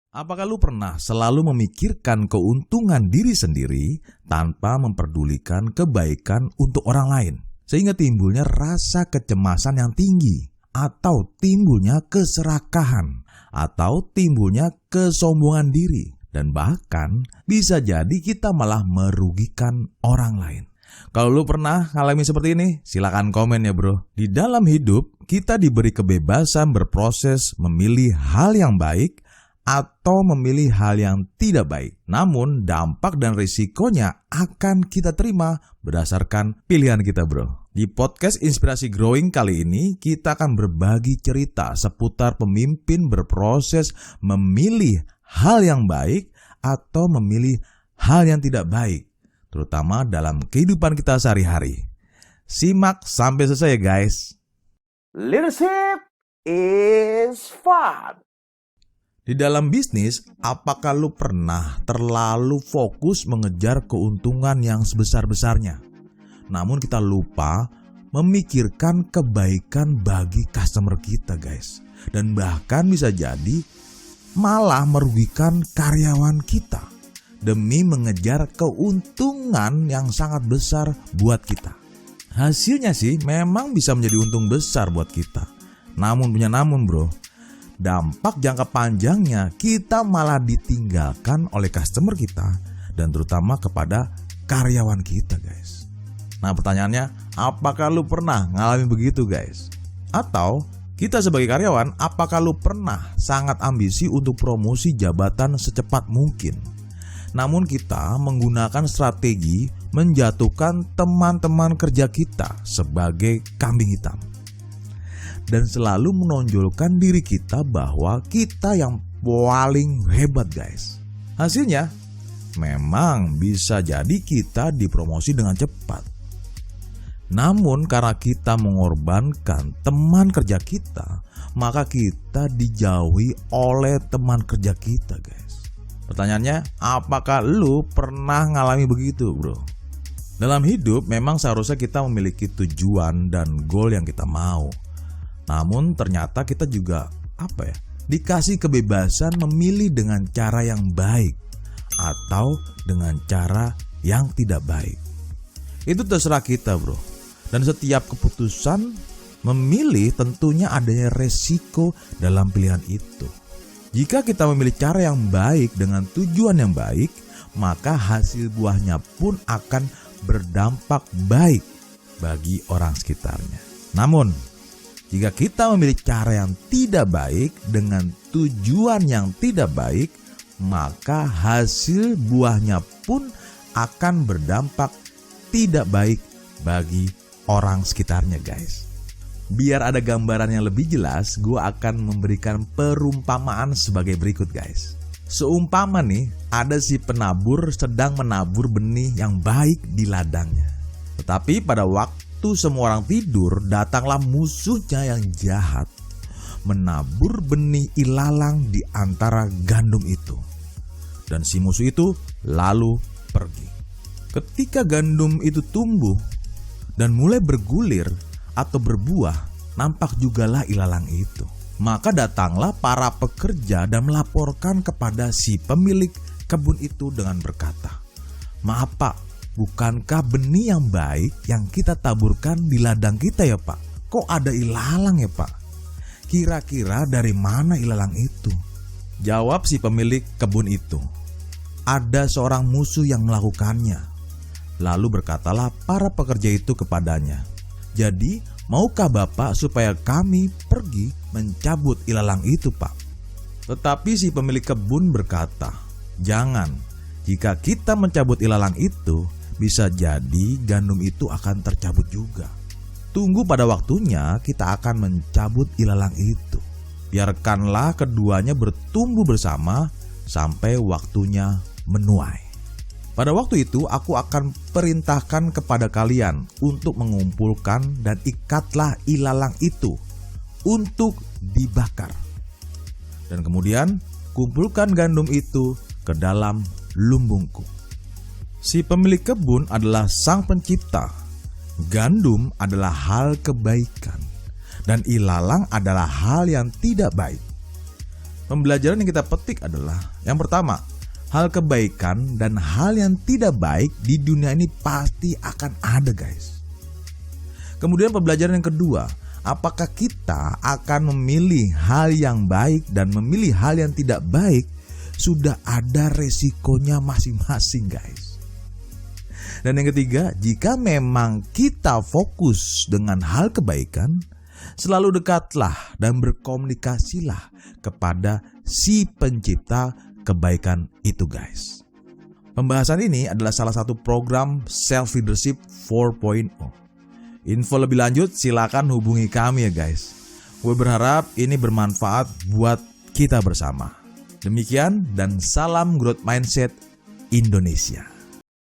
Apakah lu pernah selalu memikirkan keuntungan diri sendiri tanpa memperdulikan kebaikan untuk orang lain? Sehingga timbulnya rasa kecemasan yang tinggi, atau timbulnya keserakahan, atau timbulnya kesombongan diri. Dan bahkan bisa jadi kita malah merugikan orang lain. Kalau lu pernah ngalamin seperti ini, silakan komen ya bro. Di dalam hidup, kita diberi kebebasan berproses memilih hal yang baik atau memilih hal yang tidak baik. Namun dampak dan risikonya akan kita terima berdasarkan pilihan kita bro. Di podcast Inspirasi Growing kali ini kita akan berbagi cerita seputar pemimpin berproses memilih hal yang baik atau memilih hal yang tidak baik, terutama dalam kehidupan kita sehari-hari. Simak sampai selesai ya guys. Leadership is fun. Di dalam bisnis, apakah lu pernah terlalu fokus mengejar keuntungan yang sebesar-besarnya? Namun kita lupa memikirkan kebaikan bagi customer kita guys. Dan bahkan bisa jadi malah merugikan karyawan kita demi mengejar keuntungan yang sangat besar buat kita. Hasilnya sih memang bisa menjadi untung besar buat kita. Namun bro, dampak jangka panjangnya kita malah ditinggalkan oleh customer kita dan terutama kepada karyawan kita guys. Nah pertanyaannya, apakah lu pernah ngalamin begitu guys? Atau kita sebagai karyawan, apakah lu pernah sangat ambisi untuk promosi jabatan secepat mungkin? Namun kita menggunakan strategi menjatuhkan teman-teman kerja kita sebagai kambing hitam. Dan selalu menonjolkan diri kita bahwa kita yang paling hebat guys. Hasilnya memang bisa jadi kita dipromosi dengan cepat. Namun karena kita mengorbankan teman kerja kita, maka kita dijauhi oleh teman kerja kita guys. Pertanyaannya, apakah lu pernah ngalami begitu bro? Dalam hidup memang seharusnya kita memiliki tujuan dan goal yang kita mau. Namun ternyata kita juga dikasih kebebasan memilih dengan cara yang baik atau dengan cara yang tidak baik. Itu terserah kita bro. Dan setiap keputusan memilih tentunya adanya resiko dalam pilihan itu. Jika kita memilih cara yang baik dengan tujuan yang baik, maka hasil buahnya pun akan berdampak baik bagi orang sekitarnya. Namun jika kita memilih cara yang tidak baik dengan tujuan yang tidak baik, maka hasil buahnya pun akan berdampak tidak baik bagi orang sekitarnya guys. Biar ada gambaran yang lebih jelas, gue akan memberikan perumpamaan sebagai berikut guys. Seumpama nih, ada si penabur sedang menabur benih yang baik di ladangnya. Tetapi pada waktu semua orang tidur, datanglah musuhnya yang jahat menabur benih ilalang di antara gandum itu. Dan si musuh itu lalu pergi. Ketika gandum itu tumbuh dan mulai bergulir atau berbuah, nampak jugalah ilalang itu. Maka datanglah para pekerja dan melaporkan kepada si pemilik kebun itu dengan berkata, "Maaf Pak, bukankah benih yang baik yang kita taburkan di ladang kita ya Pak? Kok ada ilalang ya Pak? Kira-kira dari mana ilalang itu?" Jawab si pemilik kebun itu, "Ada seorang musuh yang melakukannya." Lalu berkatalah para pekerja itu kepadanya, "Jadi maukah Bapak supaya kami pergi mencabut ilalang itu Pak?" Tetapi si pemilik kebun berkata, "Jangan, jika kita mencabut ilalang itu, bisa jadi gandum itu akan tercabut juga. Tunggu pada waktunya kita akan mencabut ilalang itu. Biarkanlah keduanya bertumbuh bersama sampai waktunya menuai. Pada waktu itu aku akan perintahkan kepada kalian untuk mengumpulkan dan ikatlah ilalang itu untuk dibakar. Dan kemudian kumpulkan gandum itu ke dalam lumbungku." Si pemilik kebun adalah sang pencipta. Gandum adalah hal kebaikan dan ilalang adalah hal yang tidak baik. Pembelajaran yang kita petik adalah yang pertama, hal kebaikan dan hal yang tidak baik di dunia ini pasti akan ada, guys. Kemudian pembelajaran yang kedua, apakah kita akan memilih hal yang baik dan memilih hal yang tidak baik, sudah ada resikonya masing-masing, guys. Dan yang ketiga, jika memang kita fokus dengan hal kebaikan, selalu dekatlah dan berkomunikasilah kepada si pencipta kebaikan itu, guys. Pembahasan ini adalah salah satu program Self Leadership 4.0. Info lebih lanjut silakan hubungi kami ya, guys. Gue berharap ini bermanfaat buat kita bersama. Demikian dan salam growth mindset Indonesia.